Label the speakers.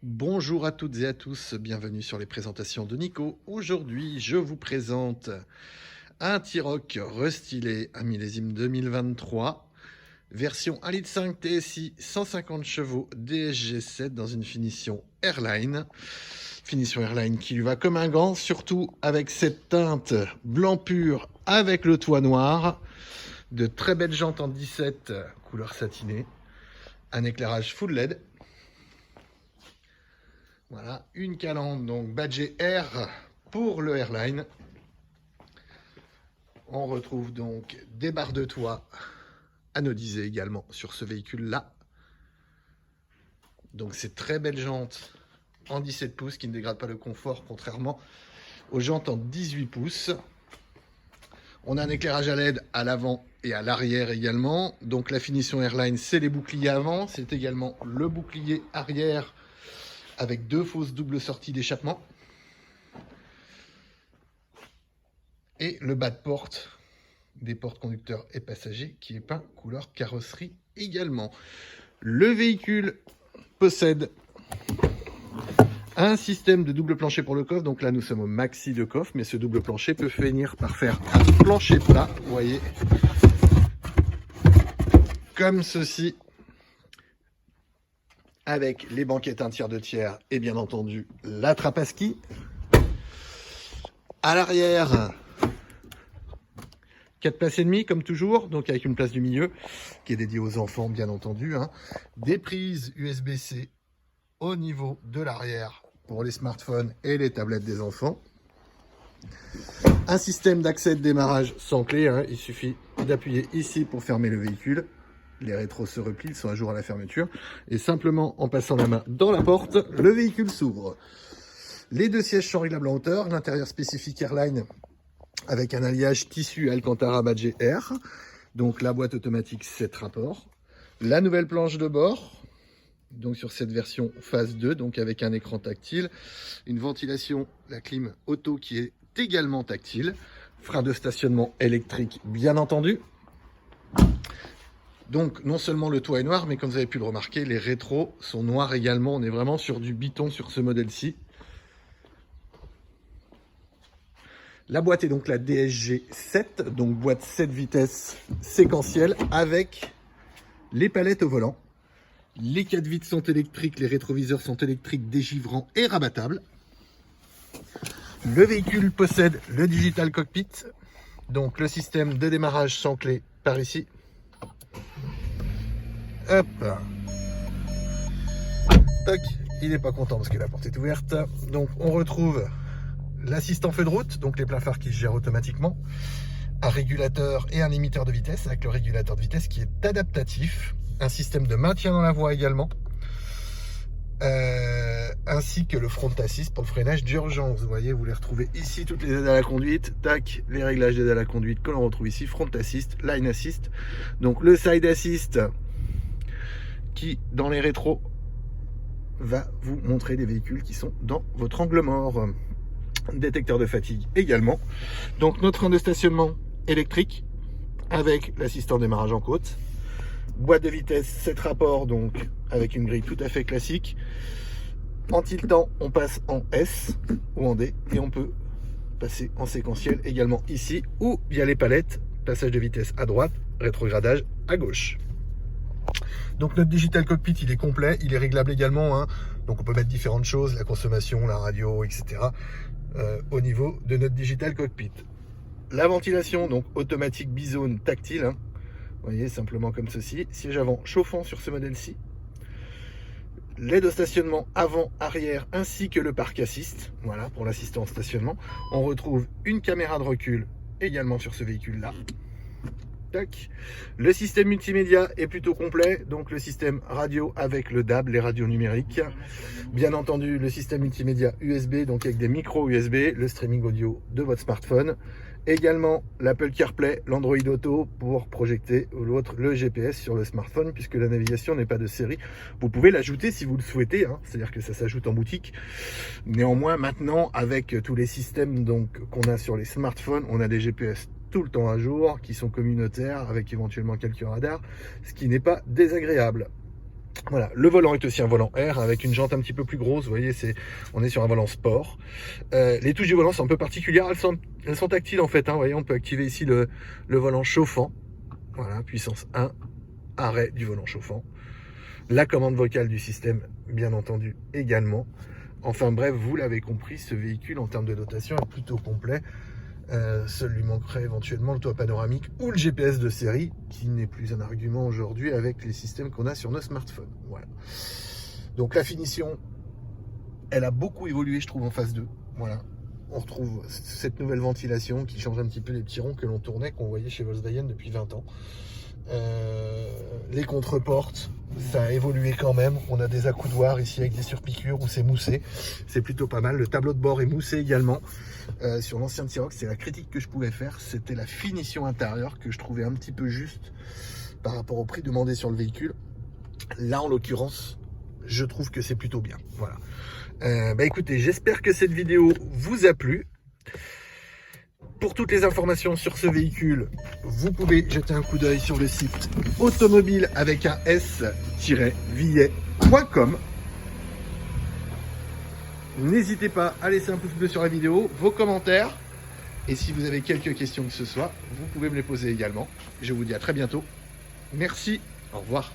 Speaker 1: Bonjour à toutes et à tous, bienvenue sur les présentations de Nico. Aujourd'hui, je vous présente un T-Roc restylé, un millésime 2023, version 1,5 litre TSI, 150 chevaux, DSG7 dans une finition Airline. Finition Airline qui lui va comme un gant, surtout avec cette teinte blanc pur avec le toit noir, de très belles jantes en 17 couleur satinée, un éclairage full LED. Voilà, une calandre donc badgée R pour le Airline. On retrouve donc des barres de toit anodisées également sur ce véhicule-là. Donc c'est très belles jantes en 17 pouces qui ne dégradent pas le confort contrairement aux jantes en 18 pouces. On a un éclairage à LED à l'avant et à l'arrière également. Donc la finition Airline, c'est les boucliers avant, c'est également le bouclier arrière avec deux fausses doubles sorties d'échappement. Et le bas de porte des portes conducteurs et passagers qui est peint couleur carrosserie également. Le véhicule possède un système de double plancher pour le coffre. Donc là, nous sommes au maxi de coffre, mais ce double plancher peut finir par faire un plancher plat, vous voyez, comme ceci, avec les banquettes 1/3 2 tiers et bien entendu la trappe à ski. À l'arrière, 4 places et demie comme toujours, donc avec une place du milieu qui est dédiée aux enfants bien entendu. Des prises USB-C au niveau de l'arrière pour les smartphones et les tablettes des enfants. Un système d'accès de démarrage sans clé, il suffit d'appuyer ici pour fermer le véhicule. Les rétros se replient, ils sont à jour à la fermeture. Et simplement en passant la main dans la porte, le véhicule s'ouvre. Les deux sièges sont réglables en hauteur. L'intérieur spécifique Airline avec un alliage tissu Alcantara badgé R. Donc la boîte automatique 7 rapports. La nouvelle planche de bord. Donc sur cette version phase 2, donc avec un écran tactile. Une ventilation, la clim auto qui est également tactile. Frein de stationnement électrique bien entendu. Donc non seulement le toit est noir, mais comme vous avez pu le remarquer, les rétros sont noirs également. On est vraiment sur du biton sur ce modèle-ci. La boîte est donc la DSG7, donc boîte 7 vitesses séquentielle avec les palettes au volant. Les 4 vitres sont électriques, les rétroviseurs sont électriques, dégivrants et rabattables. Le véhicule possède le Digital Cockpit, donc le système de démarrage sans clé par ici. Hop. Tac. Il n'est pas content parce que la porte est ouverte. Donc on retrouve l'assistant feu de route, donc les pleins phares qui se gèrent automatiquement. Un régulateur et un limiteur de vitesse avec le régulateur de vitesse qui est adaptatif. Un système de maintien dans la voie également. Ainsi que le front assist pour le freinage d'urgence. Vous voyez, vous les retrouvez ici, toutes les aides à la conduite. Tac, les réglages d'aide à la conduite que l'on retrouve ici. Front assist, line assist. Donc le side assist qui, dans les rétros, va vous montrer les véhicules qui sont dans votre angle mort. Détecteur de fatigue également. Donc notre frein de stationnement électrique avec l'assistant démarrage en côte. Boîte de vitesse 7 rapports, donc avec une grille tout à fait classique. En tiltant, on passe en S ou en D et on peut passer en séquentiel également ici ou via les palettes. Passage de vitesse à droite, rétrogradage à gauche. Donc notre Digital Cockpit, il est complet, il est réglable également. Donc on peut mettre différentes choses, la consommation, la radio, etc. Au niveau de notre Digital Cockpit. La ventilation, donc automatique bizone tactile. Vous voyez, simplement comme ceci. Siège avant chauffant sur ce modèle-ci. L'aide au stationnement avant, arrière, ainsi que le parc assist. Voilà, pour l'assistant au stationnement. On retrouve une caméra de recul également sur ce véhicule-là. Tac. Le système multimédia est plutôt complet, donc le système radio avec le DAB, les radios numériques. Bien entendu, le système multimédia USB, donc avec des micros USB, le streaming audio de votre smartphone. Également l'Apple CarPlay, l'Android Auto pour projeter le GPS sur le smartphone, puisque la navigation n'est pas de série. Vous pouvez l'ajouter si vous le souhaitez, c'est-à-dire que ça s'ajoute en boutique. Néanmoins, maintenant, avec tous les systèmes qu'on a sur les smartphones, on a des GPS tout le temps à jour, qui sont communautaires, avec éventuellement quelques radars, ce qui n'est pas désagréable. Voilà, le volant est aussi un volant R avec une jante un petit peu plus grosse. Vous voyez, on est sur un volant sport. Les touches du volant sont un peu particulières. Elles sont tactiles en fait. Hein, vous voyez, on peut activer ici le volant chauffant. Voilà, puissance 1, arrêt du volant chauffant. La commande vocale du système, bien entendu, également. Enfin bref, vous l'avez compris, ce véhicule en termes de dotation est plutôt complet. Seul lui manquerait éventuellement le toit panoramique ou le GPS de série, qui n'est plus un argument aujourd'hui avec les systèmes qu'on a sur nos smartphones. Voilà. Donc la finition, elle a beaucoup évolué, je trouve, en phase 2. Voilà. On retrouve cette nouvelle ventilation qui change un petit peu les petits ronds que l'on tournait, qu'on voyait chez Volkswagen depuis 20 ans. Les contreportes, ça a évolué quand même. On a des accoudoirs ici avec des surpiqûres où c'est moussé. C'est plutôt pas mal. Le tableau de bord est moussé également. Sur l'ancien T-Roc, c'est la critique que je pouvais faire. C'était la finition intérieure que je trouvais un petit peu juste par rapport au prix demandé sur le véhicule. Là, en l'occurrence, je trouve que c'est plutôt bien. Voilà. Écoutez, j'espère que cette vidéo vous a plu. Pour toutes les informations sur ce véhicule, vous pouvez jeter un coup d'œil sur le site automobile avec un s-villet.com. N'hésitez pas à laisser un pouce bleu sur la vidéo, vos commentaires. Et si vous avez quelques questions que ce soit, vous pouvez me les poser également. Je vous dis à très bientôt. Merci, au revoir.